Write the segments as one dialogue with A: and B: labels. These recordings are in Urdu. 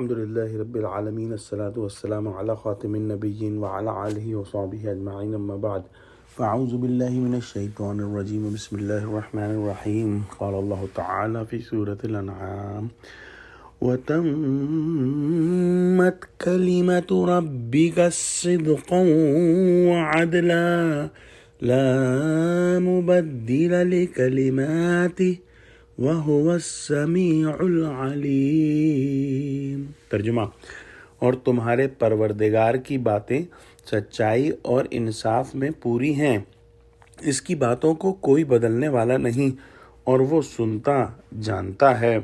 A: الحمد لله رب العالمين الصلاة والسلام على خاتم النبيين وعلى آله وصحبه أجمعين أما بعد فأعوذ بالله من الشيطان الرجيم بسم الله الرحمن الرحيم قال الله تعالى في سورة الأنعام وتمت كلمة ربك صدقا وعدلا لا مبدل لكلماته وَهُوَ السَّمِيعُ الْعَلِيمُ۔ ترجمہ: اور تمہارے پروردگار کی باتیں سچائی اور انصاف میں پوری ہیں، اس کی باتوں کو کوئی بدلنے والا نہیں اور وہ سنتا جانتا ہے۔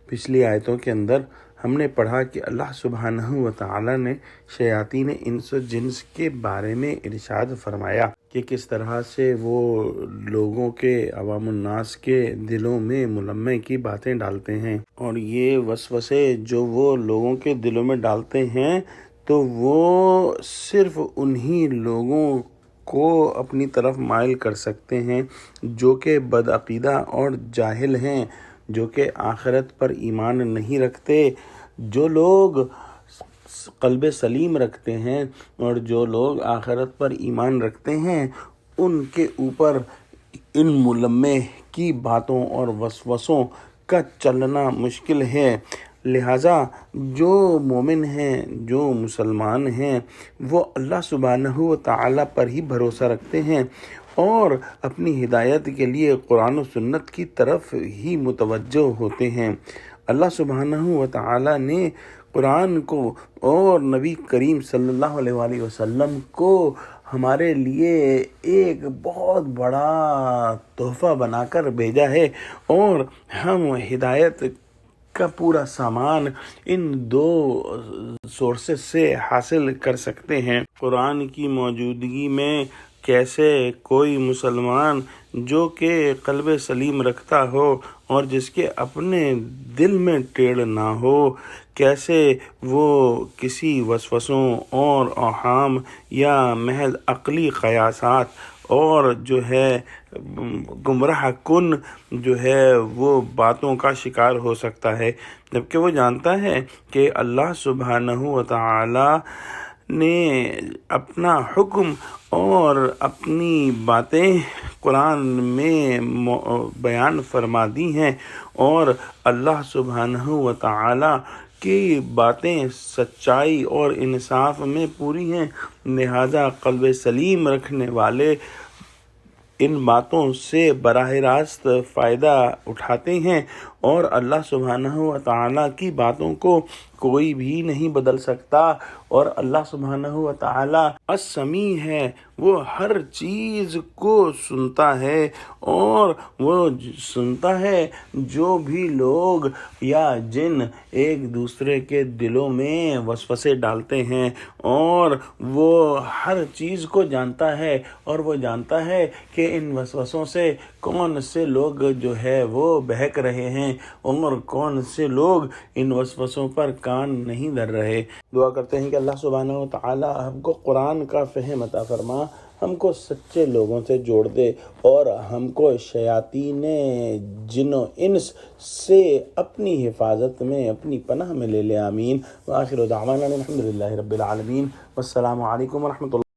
A: پچھلی آیتوں کے اندر ہم نے پڑھا کہ اللہ سبحانہ و تعالی نے شیاطین انس و جنس کے بارے میں ارشاد فرمایا کہ کس طرح سے وہ لوگوں کے عوام الناس کے دلوں میں ملمے کی باتیں ڈالتے ہیں، اور یہ وسوسے جو وہ لوگوں کے دلوں میں ڈالتے ہیں تو وہ صرف انہی لوگوں کو اپنی طرف مائل کر سکتے ہیں جو کہ بدعقیدہ اور جاہل ہیں، جو کہ آخرت پر ایمان نہیں رکھتے۔ جو لوگ قلب سلیم رکھتے ہیں اور جو لوگ آخرت پر ایمان رکھتے ہیں ان کے اوپر ان ملمے کی باتوں اور وسوسوں کا چلنا مشکل ہے۔ لہٰذا جو مومن ہیں، جو مسلمان ہیں، وہ اللہ سبحانہ و تعالی پر ہی بھروسہ رکھتے ہیں اور اپنی ہدایت کے لیے قرآن و سنت کی طرف ہی متوجہ ہوتے ہیں۔ اللہ سبحانہ و تعالی نے قرآن کو اور نبی کریم صلی اللہ علیہ وآلہ وسلم کو ہمارے لیے ایک بہت بڑا تحفہ بنا کر بھیجا ہے، اور ہم ہدایت کا پورا سامان ان دو سورسز سے حاصل کر سکتے ہیں۔ قرآن کی موجودگی میں کیسے کوئی مسلمان جو کہ قلب سلیم رکھتا ہو اور جس کے اپنے دل میں ٹیڑھ نہ ہو، کیسے وہ کسی وسوسوں اور اوہام یا محض عقلی قیاسات اور جو ہے گمراہ کن جو ہے وہ باتوں کا شکار ہو سکتا ہے، جبکہ وہ جانتا ہے کہ اللہ سبحانہ و تعالی نے اپنا حکم اور اپنی باتیں قرآن میں بیان فرما دی ہیں، اور اللہ سبحانہ و تعالی کی باتیں سچائی اور انصاف میں پوری ہیں۔ لہذا قلب سلیم رکھنے والے ان باتوں سے براہ راست فائدہ اٹھاتے ہیں، اور اللہ سبحانہ و تعالی کی باتوں کو کوئی بھی نہیں بدل سکتا، اور اللہ سبحانہ و تعالی السمیع ہے، وہ ہر چیز کو سنتا ہے، اور وہ سنتا ہے جو بھی لوگ یا جن ایک دوسرے کے دلوں میں وسوسے ڈالتے ہیں، اور وہ ہر چیز کو جانتا ہے، اور وہ جانتا ہے کہ ان وسوسوں سے کون سے لوگ جو ہے وہ بہک رہے ہیں اور کون سے لوگ ان وسوسوں پر کان نہیں دھر رہے۔ دعا کرتے ہیں کہ اللہ سبحانہ و تعالی ہم کو قرآن کا فہم عطا فرما، ہم کو سچے لوگوں سے جوڑ دے، اور ہم کو شیاطین جن و انس سے اپنی حفاظت میں، اپنی پناہ میں لے لے، آمین۔ وآخر دعوانا الحمد للہ رب العالمین، والسلام علیکم ورحمۃ اللہ۔